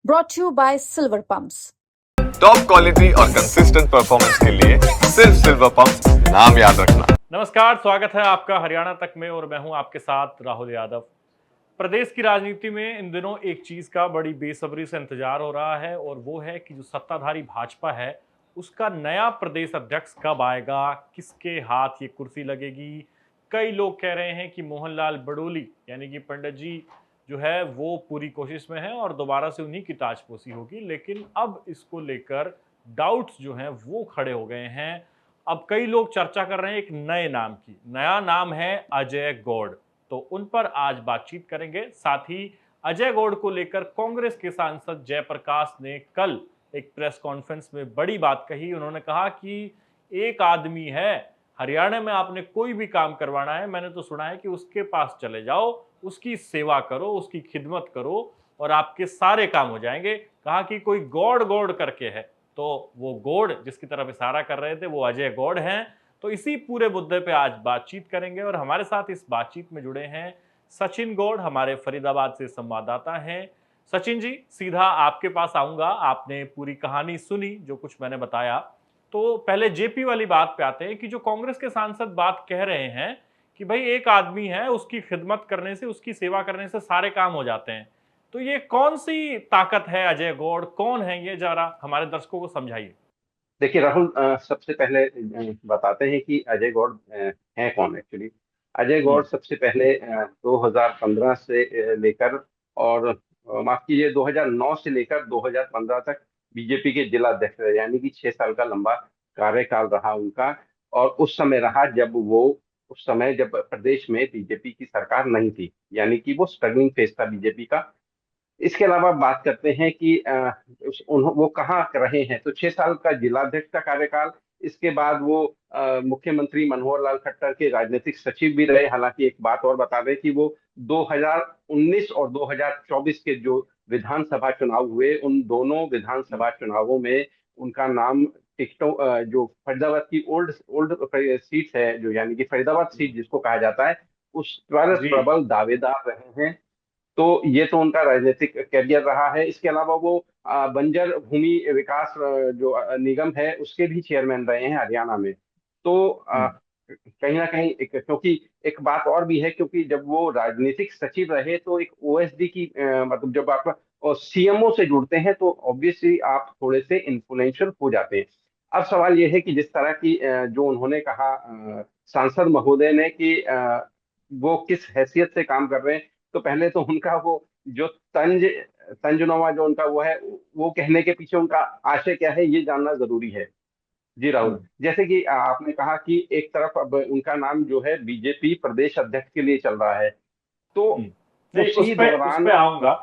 brought to you by Silver Pumps. Top quality और consistent performance के लिए सिर्फ सिल्वर पंप नाम याद रखना। नमस्कार, स्वागत है आपका हरियाणा तक में और मैं हूं आपके साथ राहुल यादव। प्रदेश की राजनीति में इन दिनों एक चीज का बड़ी बेसब्री से इंतजार हो रहा है और वो है कि जो सत्ताधारी भाजपा है उसका नया प्रदेश अध्यक्ष कब आएगा, किसके हाथ ये कुर्सी लगेगी। कई लोग कह रहे हैं कि मोहनलाल बडोली यानी कि पंडित जी जो है वो पूरी कोशिश में है और दोबारा से उन्हीं की ताजपोशी होगी, लेकिन अब इसको लेकर डाउट्स जो हैं वो खड़े हो गए हैं। अब कई लोग चर्चा कर रहे हैं एक नए नाम की। नया नाम है अजय गौड़। तो उन पर आज बातचीत करेंगे। साथ ही अजय गौड़ को लेकर कांग्रेस के सांसद जयप्रकाश ने कल एक प्रेस कॉन्फ्रेंस में बड़ी बात कही। उन्होंने कहा कि एक आदमी है, हरियाणा में आपने कोई भी काम करवाना है, मैंने तो सुना है कि उसके पास चले जाओ, उसकी सेवा करो, उसकी खिदमत करो और आपके सारे काम हो जाएंगे। कहा कि कोई गौड़ गौड़ करके है, तो वो गौड़ जिसकी तरफ इशारा कर रहे थे वो अजय गौड़ हैं। तो इसी पूरे मुद्दे पे आज बातचीत करेंगे और हमारे साथ इस बातचीत में जुड़े हैं सचिन गौड़, हमारे फरीदाबाद से संवाददाता हैं। सचिन जी, सीधा आपके पास आऊंगा। आपने पूरी कहानी सुनी जो कुछ मैंने बताया, तो पहले जेपी वाली बात पे आते हैं कि जो कांग्रेस के सांसद बात कह रहे हैं कि भाई एक आदमी है, उसकी खिदमत करने से, उसकी सेवा करने से सारे काम हो जाते हैं। तो ये कौन सी ताकत है अजय गौड़, कौन है ये, जरा हमारे दर्शकों को समझाइए। देखिए राहुल, सबसे पहले बताते हैं कि अजय गौड़ हैं कौन एक्चुअली। अजय गौड़ सबसे पहले 2015 से लेकर और माफ कीजिए 2009 से लेकर 2015 तक बीजेपी के जिला अध्यक्ष रहे, यानी कि 6 साल का लंबा कार्यकाल रहा उनका। और उस समय रहा उस समय जब प्रदेश में बीजेपी की सरकार नहीं थी, यानी कि वो स्ट्रगलिंग फेज था बीजेपी का। इसके अलावा बात करते हैं कि वो कहाँ रहे हैं, तो 6 साल का जिलाध्यक्ष का कार्यकाल। इसके बाद वो मुख्यमंत्री मनोहर लाल खट्टर के राजनीतिक सचिव भी रहे। हालांकि एक बात और बता दें कि वो 2019 और 2024 के जो विधानसभा चुनाव हुए, उन दोनों विधानसभा चुनावों में उनका नाम टिकटों जो फरीदाबाद की ओल्ड ओल्ड सीट है, जो यानी कि फरीदाबाद सीट जिसको कहा जाता है, उस पर जी। प्रबल दावेदार रहे हैं। तो ये तो उनका राजनीतिक कैरियर रहा है। इसके अलावा वो बंजर भूमि विकास जो निगम है उसके भी चेयरमैन रहे हैं हरियाणा में। तो कहीं ना कहीं क्योंकि एक बात और भी है, क्योंकि जब वो राजनीतिक सचिव रहे तो एक ओएसडी की मतलब जब आप सीएमओ से जुड़ते हैं तो ऑब्वियसली आप थोड़े से इन्फ्लुएंशियल हो जाते हैं। अब सवाल ये है कि जिस तरह की जो उन्होंने कहा सांसद महोदय ने कि वो किस हैसियत से काम कर रहे हैं, तो पहले तो उनका वो जो तंजनुमा जो उनका वो है, वो कहने के पीछे उनका आशय क्या है ये जानना जरूरी है। जी राहुल, जैसे कि आपने कहा कि एक तरफ अब उनका नाम जो है बीजेपी प्रदेश अध्यक्ष के लिए चल रहा है, तो नहीं, उसी दौरान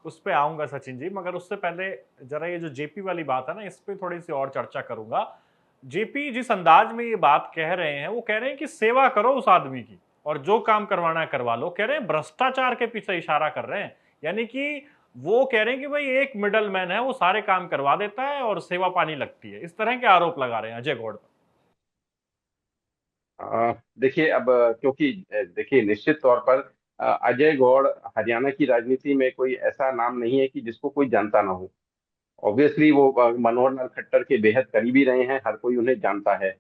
उस पे आऊंगा सचिन जी, मगर उससे पहले जरा ये जो जेपी वाली बात है ना, इस पे थोड़ी सी और चर्चा करूंगा। जेपी जिस अंदाज में ये बात कह रहे हैं, वो कह रहे हैं कि सेवा करो उस आदमी की और जो काम करवाना है करवा लो। कह रहे हैं भ्रष्टाचार के पीछे इशारा कर रहे हैं, यानी कि वो कह रहे हैं कि भाई एक मिडल मैन है, वो सारे काम करवा देता है और सेवा पानी लगती है। इस तरह के आरोप लगा रहे हैं अजय गौड़ पर। देखिए अब क्योंकि देखिए निश्चित तौर पर अजय गौड़ हरियाणा की राजनीति में कोई ऐसा नाम नहीं है कि जिसको कोई जानता ना हो। ऑब्वियसली वो मनोहर लाल खट्टर के बेहद करीबी रहे हैं, हर कोई उन्हें जानता है।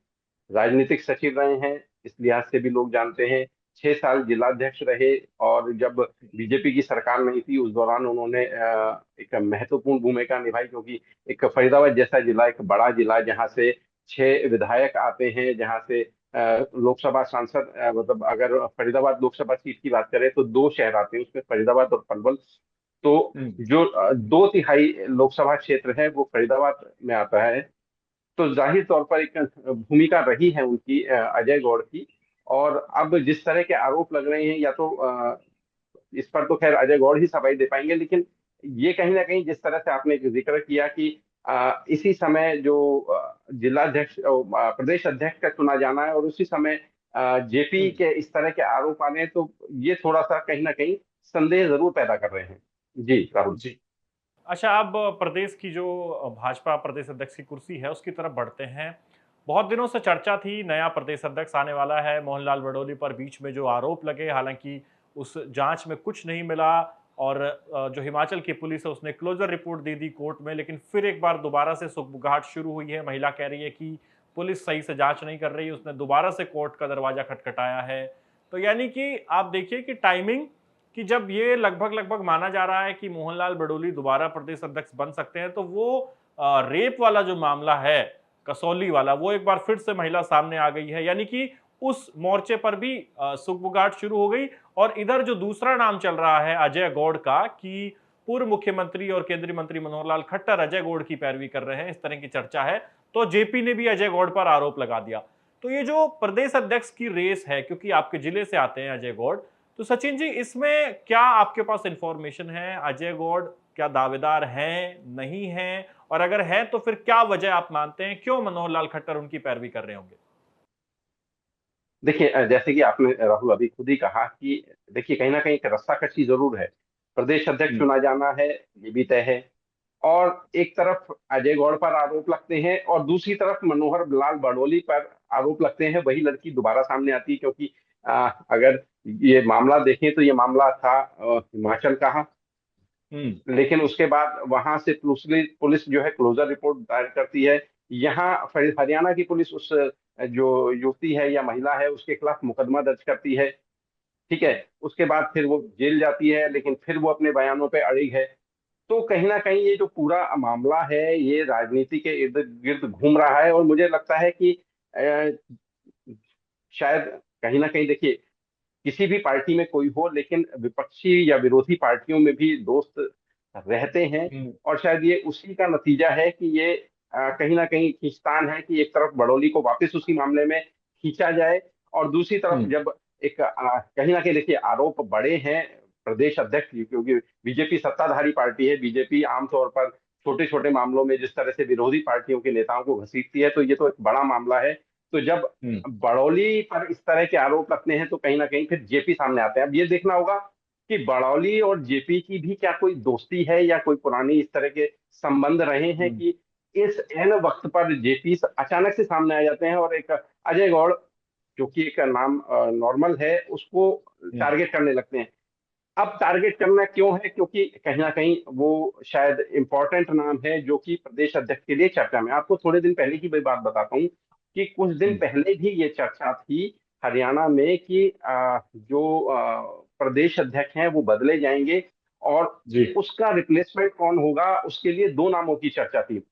राजनीतिक सचिव रहे हैं, इस लिहाज से भी लोग जानते हैं। 6 साल जिलाध्यक्ष रहे और जब बीजेपी की सरकार नहीं थी उस दौरान उन्होंने एक महत्वपूर्ण भूमिका निभाई, क्योंकि एक फरीदाबाद जैसा जिला, एक बड़ा जिला जहाँ से 6 विधायक आते हैं, जहाँ से लोकसभा सांसद मतलब अगर फरीदाबाद लोकसभा सीट की बात करें तो 2 शहर आते हैं उसमें, फरीदाबाद और पलवल। तो जो 2/3 लोकसभा क्षेत्र है वो फरीदाबाद में आता है। तो जाहिर तौर पर एक भूमिका रही है उनकी, अजय गौड़ की। और अब जिस तरह के आरोप लग रहे हैं, या तो इस पर तो खैर अजय गौड़ ही सफाई दे पाएंगे, लेकिन ये कहीं ना कहीं जिस तरह से आपने एक जिक्र किया कि इसी समय जो जिलाध्यक्ष प्रदेश अध्यक्ष का चुना जाना है और उसी समय जेपी के इस तरह के आरोप आने हैं, तो ये थोड़ा सा कहीं ना कहीं संदेह जरूर पैदा कर रहे हैं। जी राहुल जी। अच्छा, अब प्रदेश की जो भाजपा प्रदेश अध्यक्ष की कुर्सी है उसकी तरफ बढ़ते हैं। बहुत दिनों से चर्चा थी नया प्रदेश अध्यक्ष आने वाला है मोहनलाल बडोली पर, बीच में जो आरोप लगे, हालांकि उस जांच में कुछ नहीं मिला और जो हिमाचल की पुलिस है उसने क्लोजर रिपोर्ट दे दी कोर्ट में, लेकिन फिर एक बार दोबारा से सुगबुगाहट शुरू हुई है। महिला कह रही है कि पुलिस सही से जांच नहीं कर रही, उसने दोबारा से कोर्ट का दरवाजा खटखटाया है। तो यानी कि आप देखिए कि टाइमिंग, कि जब ये लगभग लगभग माना जा रहा है कि मोहनलाल बडोली दोबारा प्रदेश अध्यक्ष बन सकते हैं, तो वो रेप वाला जो मामला है, कसौली वाला, वो एक बार फिर से महिला सामने आ गई है। यानी कि उस मोर्चे पर भी सुगबुगाहट शुरू हो गई। और इधर जो दूसरा नाम चल रहा है अजय गौड़ का, कि पूर्व मुख्यमंत्री और केंद्रीय मंत्री मनोहर लाल खट्टर अजय गौड़ की पैरवी कर रहे हैं, इस तरह की चर्चा है। तो जेपी ने भी अजय गौड़ पर आरोप लगा दिया। तो ये जो प्रदेश अध्यक्ष की रेस है, क्योंकि आपके जिले से आते हैं अजय गौड़, तो सचिन जी, इसमें क्या आपके पास इंफॉर्मेशन है? अजय गौड़ क्या दावेदार हैं, नहीं हैं? और अगर है तो फिर क्या वजह आप मानते हैं, क्यों मनोहर लाल खट्टर उनकी पैरवी कर रहे होंगे? देखिए, जैसे कि आपने राहुल अभी खुद ही कहा कि देखिए कहीं ना कहीं एक रस्साकशी जरूर है। प्रदेश अध्यक्ष चुना जाना है, ये भी तय है। और एक तरफ अजय गौड़ पर आरोप लगते हैं और दूसरी तरफ मनोहर लाल बड़ोली पर आरोप लगते हैं। वही लड़की दोबारा सामने आती है, क्योंकि अगर ये मामला देखें तो ये मामला था हिमाचल का। लेकिन उसके बाद वहां से पुलिस पुलिस जो है क्लोजर रिपोर्ट दायर करती है। यहाँ हरियाणा की पुलिस उस जो युवती है या महिला है उसके खिलाफ मुकदमा दर्ज करती है। ठीक है, उसके बाद फिर वो जेल जाती है, लेकिन फिर वो अपने बयानों पे अड़ी है। तो कहीं ना कहीं ये जो पूरा मामला है ये राजनीति के इर्द गिर्द घूम रहा है। और मुझे लगता है कि अ, शायद कहीं ना कहीं देखिए, किसी भी पार्टी में कोई हो, लेकिन विपक्षी या विरोधी पार्टियों में भी दोस्त रहते हैं। और शायद ये उसी का नतीजा है कि ये कहीं ना कहीं खींचतान है कि एक तरफ बड़ौली को वापस उसी मामले में खींचा जाए, और दूसरी तरफ जब एक कहीं ना कहीं देखिए आरोप बड़े हैं प्रदेश अध्यक्ष की, क्योंकि बीजेपी सत्ताधारी पार्टी है। बीजेपी आमतौर पर छोटे छोटे मामलों में जिस तरह से विरोधी पार्टियों के नेताओं को घसीटती है, तो ये तो एक बड़ा मामला है। तो जब बड़ौली पर इस तरह के आरोप लगते हैं तो कहीं ना कहीं फिर जेपी सामने आते हैं। अब ये देखना होगा कि बड़ौली और जेपी की भी क्या कोई दोस्ती है या कोई पुरानी इस तरह के संबंध रहे हैं कि इस एन वक्त पर जेपी अचानक से सामने आ जाते हैं और एक अजय गौड़, जो कि एक नाम नॉर्मल है, उसको टारगेट करने लगते हैं। अब टारगेट करना क्यों है? क्योंकि कहीं ना कहीं वो शायद इंपॉर्टेंट नाम है जो कि प्रदेश अध्यक्ष के लिए चर्चा में। आपको थोड़े दिन पहले की भी बात बताता हूँ कि कुछ दिन पहले भी ये चर्चा थी हरियाणा में कि जो प्रदेश अध्यक्ष हैं वो बदले जाएंगे, और उसका रिप्लेसमेंट कौन होगा उसके लिए दो नामों की चर्चा थी।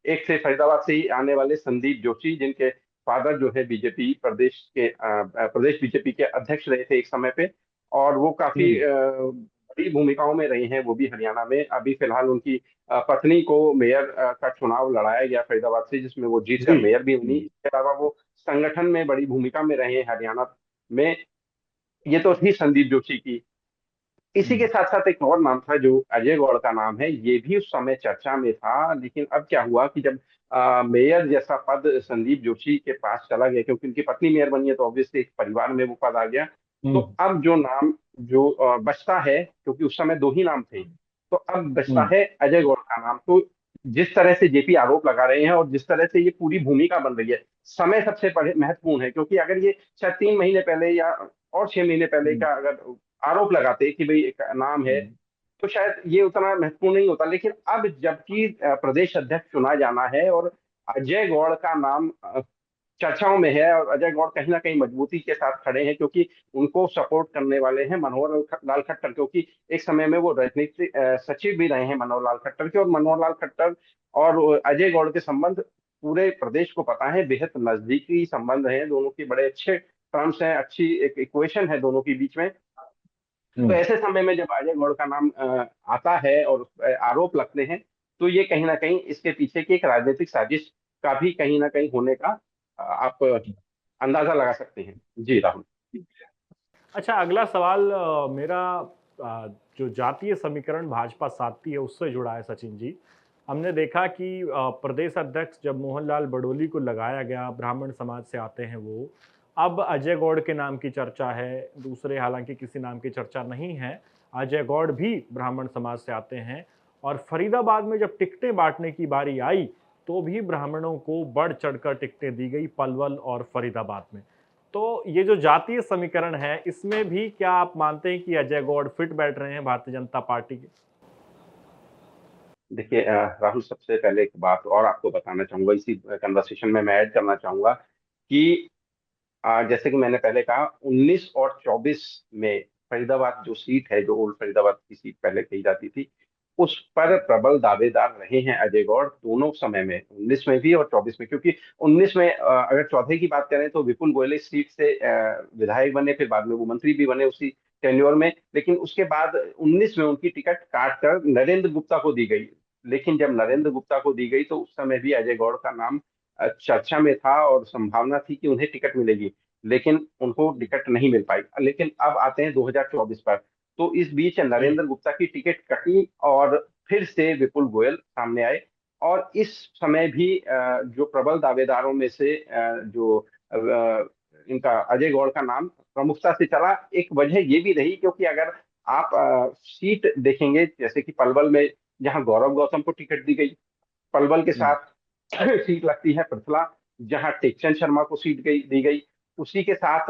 एक से फरीदाबाद से ही आने वाले संदीप जोशी, जिनके फादर जो है बीजेपी प्रदेश के प्रदेश बीजेपी के अध्यक्ष रहे थे एक समय पे, और वो काफी बड़ी भूमिकाओं में रही हैं वो भी हरियाणा में। अभी फिलहाल उनकी पत्नी को मेयर का चुनाव लड़ाया गया फरीदाबाद से, जिसमें वो जीत कर मेयर भी बनी। इसके अलावा वो संगठन में बड़ी भूमिका में रहे हैं हरियाणा में। ये तो थी संदीप जोशी की। इसी के साथ साथ एक और नाम था जो अजय गौड़ का नाम है, ये भी उस समय चर्चा में था। लेकिन अब क्या हुआ कि जब मेयर जैसा पद संदीप जोशी के पास चला गया, क्योंकि उनकी पत्नी मेयर बनी है, तो ऑब्वियसली एक परिवार में वो पद आ गया। तो अब जो नाम जो बचता है, क्योंकि उस समय दो ही नाम थे, तो अब बचता है अजय गौड़ का नाम। तो जिस तरह से जेपी आरोप लगा रहे हैं और जिस तरह से ये पूरी भूमिका बन रही है, समय सबसे महत्वपूर्ण है। क्योंकि अगर ये शायद 3 महीने पहले या और 6 महीने पहले का अगर आरोप लगाते कि भाई एक नाम है, तो शायद ये उतना महत्वपूर्ण नहीं होता। लेकिन अब जबकि प्रदेश अध्यक्ष चुना जाना है और अजय गौड़ का नाम चर्चाओं में है, और अजय गौड़ कहीं ना कहीं मजबूती के साथ खड़े हैं, क्योंकि उनको सपोर्ट करने वाले हैं मनोहर लाल खट्टर। क्योंकि एक समय में वो राजनीतिक सचिव भी रहे हैं मनोहर लाल खट्टर के, और मनोहर लाल खट्टर और अजय गौड़ के संबंध पूरे प्रदेश को पता है, बेहद नजदीकी संबंध हैं दोनों के, बड़े अच्छे टर्म्स हैं, अच्छी एक इक्वेशन है दोनों के बीच में। तो ऐसे समय में जब अजय गौड़ का नाम आता है और उस पर आरोप लगते हैं, तो ये कहीं ना कहीं इसके पीछे की एक राजनीतिक साजिश का भी कहीं ना कहीं होने का आप अंदाजा लगा सकते हैं। जी राहुल। अच्छा, अगला सवाल मेरा जो जातीय समीकरण भाजपा साधती है उससे जुड़ा है सचिन जी। हमने देखा कि प्रदेश अध्यक्ष जब मोहनलाल बडोली को लगाया गया, ब्राह्मण समाज से आते हैं वो, अब अजय गौड़ के नाम की चर्चा है, दूसरे हालांकि किसी नाम की चर्चा नहीं है। अजय गौड़ भी ब्राह्मण समाज से आते हैं, और फरीदाबाद में जब टिकटें बांटने की बारी आई तो भी ब्राह्मणों को बढ़ चढ़कर टिकटें दी गई, पलवल और फरीदाबाद में। तो ये जो जातीय समीकरण है, इसमें भी क्या आप मानते हैं कि अजय गौड़ फिट बैठ रहे हैं भारतीय जनता पार्टी के? देखिए राहुल, सबसे पहले एक बात और आपको बताना चाहूंगा, इसी कन्वर्सेशन में मैं ऐड करना चाहूंगा कि जैसे कि मैंने पहले कहा, 19 और 24 में फरीदाबाद जो सीट है, जो ओल्ड फरीदाबाद की सीट पहले कही जाती थी, उस पर प्रबल दावेदार रहे हैं अजय गौड़ दोनों समय में, 19 में भी और 24 में। क्योंकि 19 में अगर चौथे की बात करें तो विपुल गोयल इस सीट से विधायक बने, फिर बाद में वो मंत्री भी बने उसी टेन्योर में। लेकिन उसके बाद 19 में उनकी टिकट काट कर नरेंद्र गुप्ता को दी गई। लेकिन जब नरेंद्र गुप्ता को दी गई तो उस समय भी अजय गौड़ का नाम चर्चा में था और संभावना थी कि उन्हें टिकट मिलेगी, लेकिन उनको टिकट नहीं मिल पाई। लेकिन अब आते हैं 2024 पर, तो इस बीच जी। नरेंद्र गुप्ता की टिकट कटी और फिर से विपुल गोयल सामने आए। और इस समय भी जो प्रबल दावेदारों में से जो इनका अजय गौड़ का नाम प्रमुखता से चला, एक वजह ये भी रही क्योंकि अगर आप सीट देखेंगे, जैसे कि पलवल में जहां गौरव गौतम को टिकट दी गई, पलवल के हम्म। साथ सीट लगती है पृथला, जहां टेकचंद शर्मा को सीट दी गई। उसी के साथ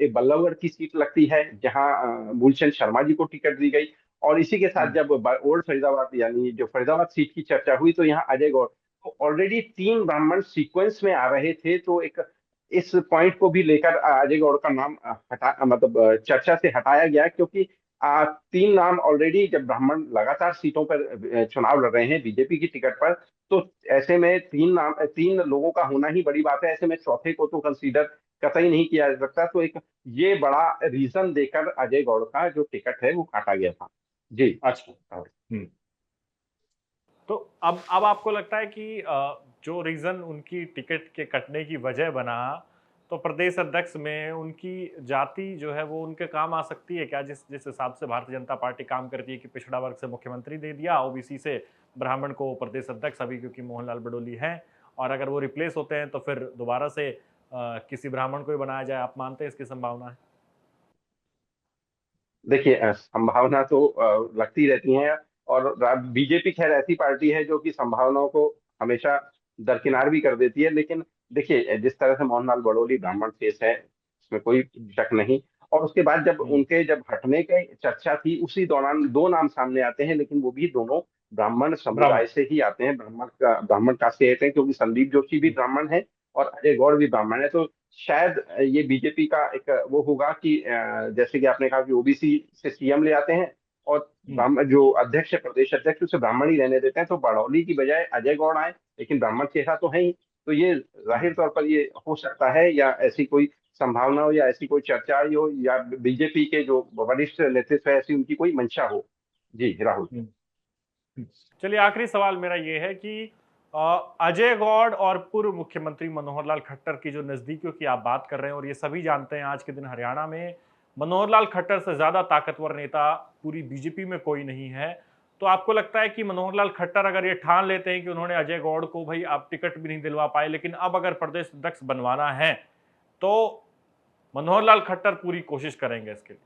एक बल्लभगढ़ की सीट लगती है, जहां मूलचंद शर्मा जी को टिकट दी गई। और इसी के साथ जब ओल्ड फरीदाबाद यानी जो फरीदाबाद सीट की चर्चा हुई, तो यहाँ अजय गौड़, तो ऑलरेडी 3 ब्राह्मण सीक्वेंस में आ रहे थे। तो एक इस पॉइंट को भी लेकर अजय गौड़ का नाम मतलब चर्चा से हटाया गया, क्योंकि 3 नाम ऑलरेडी, जब ब्राह्मण लगातार सीटों पर चुनाव लड़ रहे हैं बीजेपी की टिकट पर, तो ऐसे में 3 लोगों का होना ही बड़ी बात है। ऐसे में चौथे को तो कंसीडर कतई नहीं किया जा सकता। तो एक ये बड़ा रीजन देकर अजय गौड़ का जो टिकट है वो काटा गया था। जी। अच्छा। हम्म। तो अब आपको लगता है कि जो रीजन उनकी टिकट के कटने की वजह बना, तो प्रदेश अध्यक्ष में उनकी जाति जो है वो उनके काम आ सकती है क्या? जिस जिस हिसाब से भारतीय जनता पार्टी काम करती है कि पिछड़ा वर्ग से मुख्यमंत्री दे दिया, ओबीसी से ब्राह्मण को प्रदेश अध्यक्ष, अभी क्योंकि मोहनलाल बडोली हैं, और अगर वो रिप्लेस होते हैं तो फिर दोबारा से किसी ब्राह्मण को ही बनाया जाए। आप मानते हैं इसकी संभावना है? देखिए संभावना तो लगती रहती है। और बीजेपी खैर ऐसी पार्टी है जो कि संभावनाओं को हमेशा दरकिनार भी कर देती है। लेकिन देखिए जिस तरह से मोहनलाल बड़ोली ब्राह्मण फेस है, इसमें कोई शक नहीं। और उसके बाद हम्म। जब हटने की चर्चा थी, उसी दौरान 2 नाम सामने आते हैं, लेकिन वो भी दोनों ब्राह्मण ब्राह्मण। समुदाय से ही आते हैं, ब्राह्मण कास्ट से आते हैं, क्योंकि संदीप जोशी भी ब्राह्मण है और अजय गौड़ भी ब्राह्मण है। तो शायद ये बीजेपी का एक वो होगा कि जैसे कि आपने कहा कि ओबीसी से सीएम ले आते हैं और हम्म। जो अध्यक्ष है, प्रदेश अध्यक्ष, उसे ब्राह्मण ही रहने देते हैं, तो बड़ौली की बजाय अजय गौड़ आए, लेकिन ब्राह्मण चेहरा तो है ही। तो ये जाहिर तौर पर ये हो सकता है, या ऐसी कोई संभावना हो, या ऐसी कोई चर्चा हो, या बीजेपी के जो वरिष्ठ नेतृत्व है ऐसी उनकी कोई मंशा हो। जी राहुल। हम्म। चलिए, आखिरी सवाल मेरा ये है कि अजय गौड़ और पूर्व मुख्यमंत्री मनोहर लाल खट्टर की जो नजदीकियों की आप बात कर रहे हैं, और ये सभी जानते हैं आज के दिन हरियाणा में मनोहर लाल खट्टर से ज्यादा ताकतवर नेता पूरी बीजेपी में कोई नहीं है। तो आपको लगता है कि मनोहर लाल खट्टर अगर ये ठान लेते हैं कि उन्होंने अजय गौड़ को भाई आप टिकट भी नहीं दिलवा पाए, लेकिन अब अगर प्रदेश अध्यक्ष बनवाना है, तो मनोहर लाल खट्टर पूरी कोशिश करेंगे इसके लिए?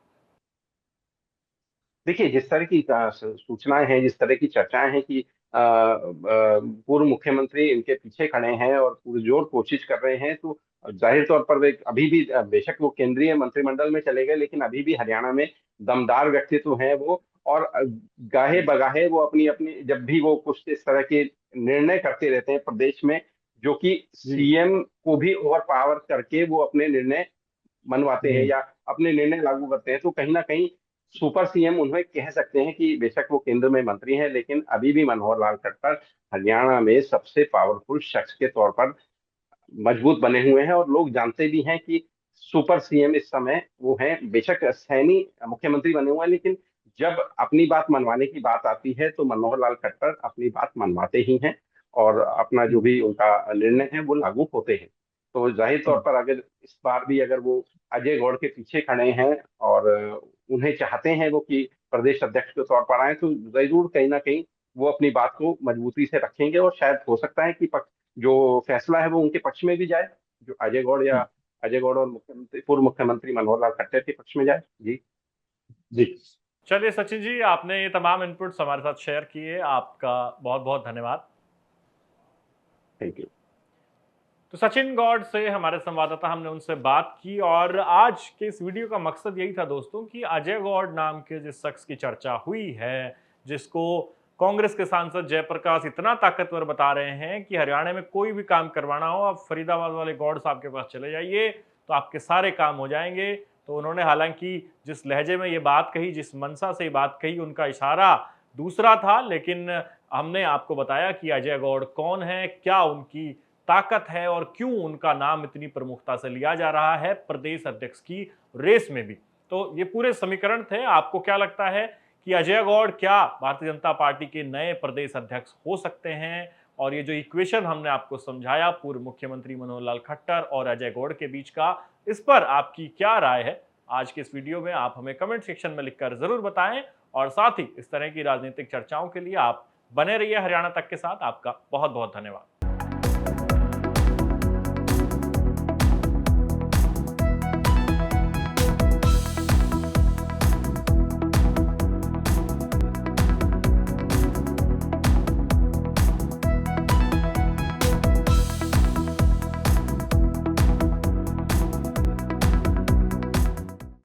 देखिए जिस तरह की सूचनाएं हैं, जिस तरह की चर्चाएं हैं कि पूर्व मुख्यमंत्री इनके पीछे खड़े हैं और पुरजोर कोशिश कर रहे हैं, तो जाहिर तौर पर वे अभी भी बेशक वो केंद्रीय मंत्रिमंडल में चले गए, लेकिन अभी भी हरियाणा में दमदार व्यक्तित्व हैं वो। और गाहे बगाहे वो अपनी अपनी जब भी वो कुछ इस तरह के निर्णय करते रहते हैं प्रदेश में, जो कि जी। सीएम को भी ओवर पावर करके वो अपने निर्णय मनवाते हैं हम्म। या अपने निर्णय लागू करते हैं। तो कहीं ना कहीं सुपर सीएम उन्हें कह सकते हैं कि बेशक वो केंद्र में मंत्री हैं, लेकिन अभी भी मनोहर लाल खट्टर हरियाणा में सबसे पावरफुल शख्स के तौर पर मजबूत बने हुए हैं। और लोग जानते भी हैं कि सुपर सीएम इस समय वो हैं। बेशक सैनी मुख्यमंत्री बने हुए हैं, लेकिन जब अपनी बात मनवाने की बात आती है तो मनोहर लाल खट्टर अपनी बात मनवाते ही हैं, और अपना जो हम्म। भी उनका निर्णय है वो लागू होते हैं। तो जाहिर तौर हम्म। पर अगर इस बार भी अगर वो अजय गौड़ के पीछे खड़े हैं और उन्हें चाहते हैं वो कि प्रदेश अध्यक्ष के तौर पर आए, तो जरूर कहीं ना कहीं वो अपनी बात को मजबूती से रखेंगे। और शायद हो सकता है कि जो फैसला है वो उनके पक्ष में भी जाए, जो अजय गौड़ और पूर्व मुख्यमंत्री मनोहर लाल खट्टर के पक्ष में जाए। जी। जी। चलिए सचिन जी, आपने ये तमाम इनपुट्स हमारे साथ शेयर किए, आपका बहुत बहुत धन्यवाद। Thank you. तो सचिन गौड़ से हमारे संवाददाता, हमने उनसे बात की और आज के इस वीडियो का मकसद यही था दोस्तों कि अजय गौड़ नाम के जिस शख्स की चर्चा हुई है, जिसको कांग्रेस के सांसद जयप्रकाश इतना ताकतवर बता रहे हैं कि हरियाणा में कोई भी काम करवाना हो आप फरीदाबाद वाले गौड़ साहब के पास चले जाइए तो आपके सारे काम हो जाएंगे। तो उन्होंने हालांकि जिस लहजे में ये बात कही, जिस मनसा से ये बात कही, उनका इशारा दूसरा था, लेकिन हमने आपको बताया कि अजय गौड़ कौन है, क्या उनकी ताकत है और क्यों उनका नाम इतनी प्रमुखता से लिया जा रहा है प्रदेश अध्यक्ष की रेस में भी। तो ये पूरे समीकरण थे। आपको क्या लगता है कि अजय गौड़ क्या भारतीय जनता पार्टी के नए प्रदेश अध्यक्ष हो सकते हैं? और ये जो इक्वेशन हमने आपको समझाया पूर्व मुख्यमंत्री मनोहर लाल खट्टर और अजय गौड़ के बीच का, इस पर आपकी क्या राय है? आज के इस वीडियो में आप हमें कमेंट सेक्शन में लिखकर जरूर बताएं और साथ ही इस तरह की राजनीतिक चर्चाओं के लिए आप बने रहिए हरियाणा तक के साथ। आपका बहुत बहुत धन्यवाद।